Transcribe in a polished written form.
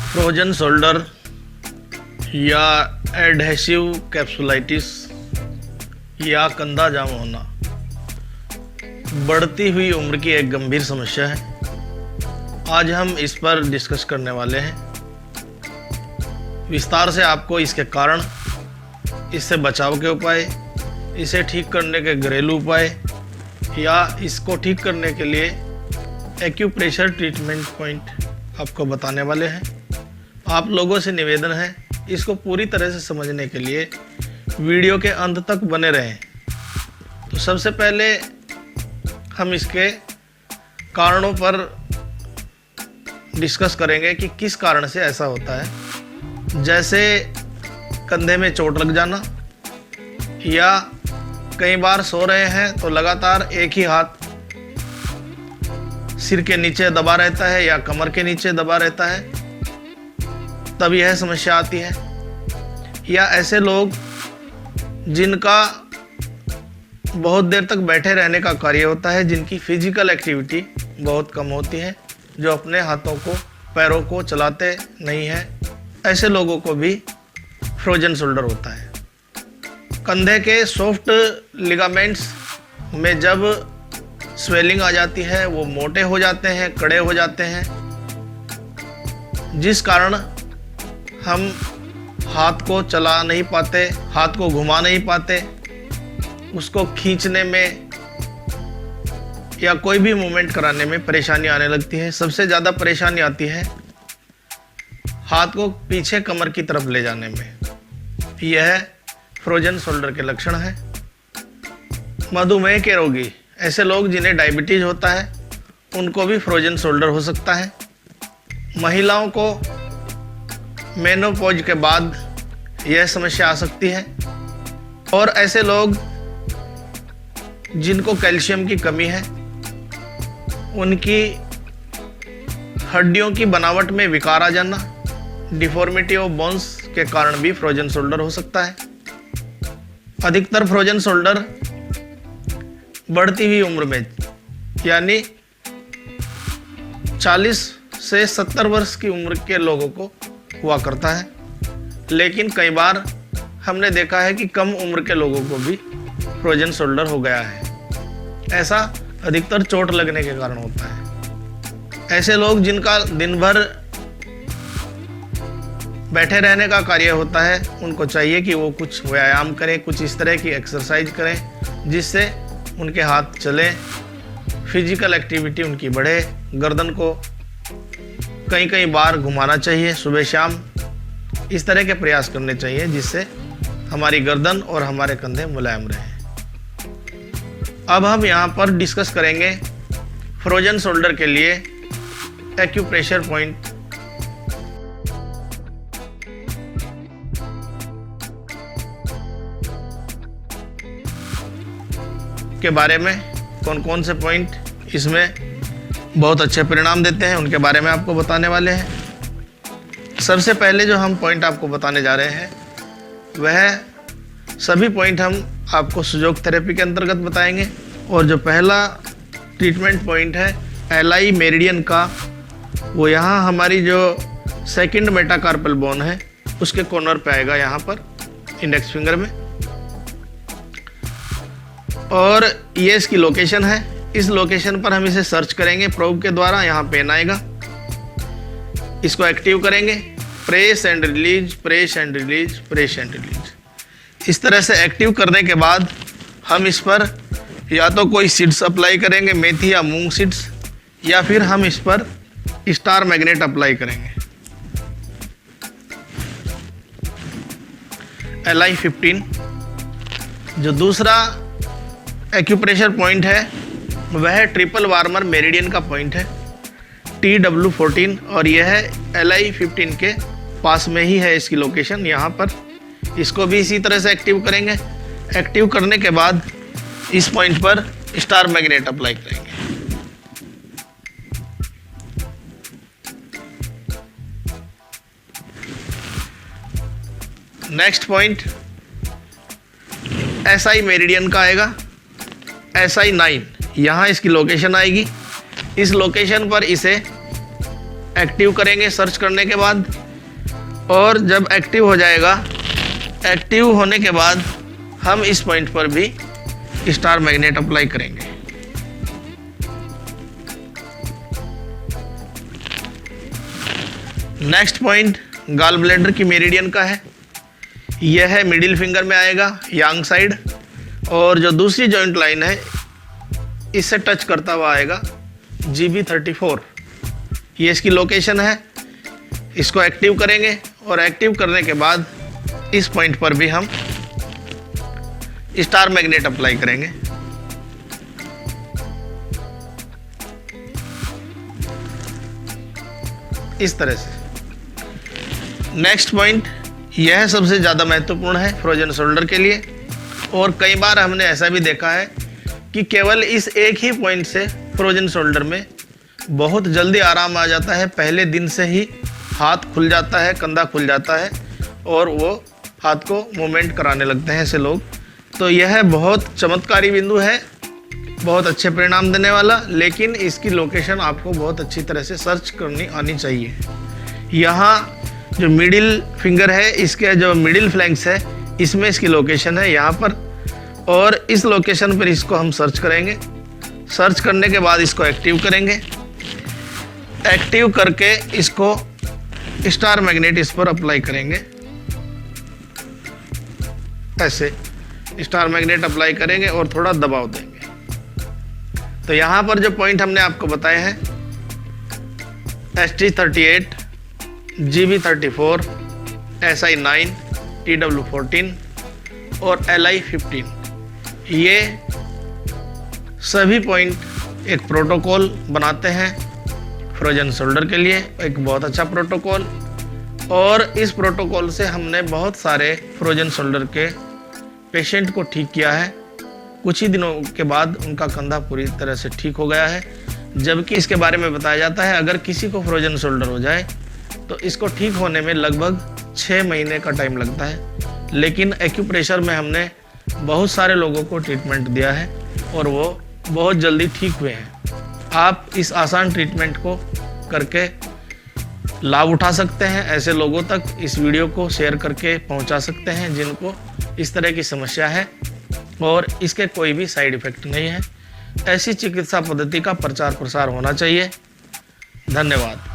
Frozen shoulder या adhesive capsulitis या कंधा जाम होना बढ़ती हुई उम्र की एक गंभीर समस्या है। आज हम इस पर डिस्कस करने वाले हैं विस्तार से। आपको इसके कारण, इससे बचाव के उपाय, इसे ठीक करने के घरेलू उपाय या इसको ठीक करने के लिए एक्यूप्रेशर ट्रीटमेंट पॉइंट आपको बताने वाले हैं। आप लोगों से निवेदन है, इसको पूरी तरह से समझने के लिए वीडियो के अंत तक बने रहें। तो सबसे पहले हम इसके कारणों पर डिस्कस करेंगे कि किस कारण से ऐसा होता है। जैसे कंधे में चोट लग जाना, या कई बार सो रहे हैं तो लगातार एक ही हाथ सिर के नीचे दबा रहता है या कमर के नीचे दबा रहता है, तब यह समस्या आती है। या ऐसे लोग जिनका बहुत देर तक बैठे रहने का कार्य होता है, जिनकी फिजिकल एक्टिविटी बहुत कम होती है, जो अपने हाथों को पैरों को चलाते नहीं हैं, ऐसे लोगों को भी फ्रोजन शोल्डर होता है। कंधे के सॉफ्ट लिगामेंट्स में जब स्वेलिंग आ जाती है, वो मोटे हो जाते हैं, कड़े हो जाते हैं, जिस कारण हम हाथ को चला नहीं पाते, हाथ को घुमा नहीं पाते, उसको खींचने में या कोई भी मूवमेंट कराने में परेशानी आने लगती है। सबसे ज़्यादा परेशानी आती है हाथ को पीछे कमर की तरफ ले जाने में। यह फ्रोजन शोल्डर के लक्षण है। मधुमेह के रोगी, ऐसे लोग जिन्हें डायबिटीज होता है, उनको भी फ्रोजन शोल्डर हो सकता है। महिलाओं को मेनोपॉज के बाद यह समस्या आ सकती है। और ऐसे लोग जिनको कैल्शियम की कमी है, उनकी हड्डियों की बनावट में विकार आ जाना, डिफॉर्मिटी ऑफ बोन्स के कारण भी फ्रोजन शोल्डर हो सकता है। अधिकतर फ्रोजन शोल्डर बढ़ती हुई उम्र में, यानी 40 से 70 वर्ष की उम्र के लोगों को हुआ करता है। लेकिन कई बार हमने देखा है कि कम उम्र के लोगों को भी फ्रोजन शोल्डर हो गया है। ऐसा अधिकतर चोट लगने के कारण होता है। ऐसे लोग जिनका दिन भर बैठे रहने का कार्य होता है, उनको चाहिए कि वो कुछ व्यायाम करें, कुछ इस तरह की एक्सरसाइज करें जिससे उनके हाथ चलें, फिजिकल एक्टिविटी उनकी बढ़े। गर्दन को कई बार घुमाना चाहिए सुबह शाम। इस तरह के प्रयास करने चाहिए जिससे हमारी गर्दन और हमारे कंधे मुलायम रहें। अब हम यहाँ पर डिस्कस करेंगे फ्रोजन शोल्डर के लिए एक्यूप्रेशर पॉइंट के बारे में। कौन कौन से पॉइंट इसमें बहुत अच्छे परिणाम देते हैं, उनके बारे में आपको बताने वाले हैं। सबसे पहले जो हम पॉइंट आपको बताने जा रहे हैं, वह सभी पॉइंट हम आपको सुजोग थेरेपी के अंतर्गत बताएंगे। और जो पहला ट्रीटमेंट पॉइंट है एलाई मेरिडियन का, वो यहाँ हमारी जो सेकंड मेटाकार्पल बोन है उसके कॉर्नर पे आएगा, यहाँ पर इंडेक्स फिंगर में। और ये इसकी लोकेशन है। इस लोकेशन पर हम इसे सर्च करेंगे प्रोब के द्वारा। यहाँ पेन आएगा, इसको एक्टिव करेंगे, press and release, press and release, press and release. इस तरह से एक्टिव करने के बाद हम इस पर या तो कोई सीड्स अप्लाई करेंगे, मेथी या मूंग सीड्स, या फिर हम इस पर स्टार मैग्नेट अप्लाई करेंगे। LI15। जो दूसरा एक्यूप्रेशर पॉइंट है वह ट्रिपल वार्मर मेरिडियन का पॉइंट है, TW14, और यह है LI15 के पास में ही है इसकी लोकेशन, यहाँ पर। इसको भी इसी तरह से एक्टिव करेंगे। एक्टिव करने के बाद इस पॉइंट पर स्टार मैग्नेट अप्लाई करेंगे। नेक्स्ट पॉइंट SI मेरिडियन का आएगा, SI9। यहाँ इसकी लोकेशन आएगी। इस लोकेशन पर इसे एक्टिव करेंगे सर्च करने के बाद। और जब एक्टिव हो जाएगा, एक्टिव होने के बाद हम इस पॉइंट पर भी स्टार मैग्नेट अप्लाई करेंगे। नेक्स्ट पॉइंट गॉल ब्लैडर की मेरिडियन का है। यह है मिडिल फिंगर में आएगा, यांग साइड, और जो दूसरी जॉइंट लाइन है इससे टच करता हुआ आएगा GB34। ये इसकी लोकेशन है। इसको एक्टिव करेंगे और एक्टिव करने के बाद इस पॉइंट पर भी हम स्टार मैग्नेट अप्लाई करेंगे। इस तरह से। नेक्स्ट पॉइंट, यह सबसे ज़्यादा महत्वपूर्ण है फ्रोजन शोल्डर के लिए, और कई बार हमने ऐसा भी देखा है कि केवल इस एक ही पॉइंट से फ्रोजन शोल्डर में बहुत जल्दी आराम आ जाता है। पहले दिन से ही हाथ खुल जाता है, कंधा खुल जाता है और वो हाथ को मूवमेंट कराने लगते हैं ऐसे लोग। तो यह बहुत चमत्कारी बिंदु है, बहुत अच्छे परिणाम देने वाला, लेकिन इसकी लोकेशन आपको बहुत अच्छी तरह से सर्च करनी आनी चाहिए। यहाँ जो मिडिल फिंगर है, इसके जो मिडिल फ्लैंक्स है, इसमें इसकी लोकेशन है यहाँ पर, और इस लोकेशन पर इसको हम सर्च करेंगे। सर्च करने के बाद इसको एक्टिव करेंगे। एक्टिव करके इसको स्टार मैग्नेट इस पर अप्लाई करेंगे। ऐसे स्टार मैग्नेट अप्लाई करेंगे और थोड़ा दबाव देंगे। तो यहाँ पर जो पॉइंट हमने आपको बताए हैं ST38, GB34, SI9, TW14 और LI15, ये सभी पॉइंट एक प्रोटोकॉल बनाते हैं फ्रोजन शोल्डर के लिए, एक बहुत अच्छा प्रोटोकॉल। और इस प्रोटोकॉल से हमने बहुत सारे फ्रोजन शोल्डर के पेशेंट को ठीक किया है। कुछ ही दिनों के बाद उनका कंधा पूरी तरह से ठीक हो गया है। जबकि इसके बारे में बताया जाता है अगर किसी को फ्रोजन शोल्डर हो जाए तो इसको ठीक होने में लगभग 6 महीने का टाइम लगता है। लेकिन एक्यूप्रेशर में हमने बहुत सारे लोगों को ट्रीटमेंट दिया है और वो बहुत जल्दी ठीक हुए हैं। आप इस आसान ट्रीटमेंट को करके लाभ उठा सकते हैं। ऐसे लोगों तक इस वीडियो को शेयर करके पहुंचा सकते हैं जिनको इस तरह की समस्या है और इसके कोई भी साइड इफ़ेक्ट नहीं है। ऐसी चिकित्सा पद्धति का प्रचार प्रसार होना चाहिए। धन्यवाद।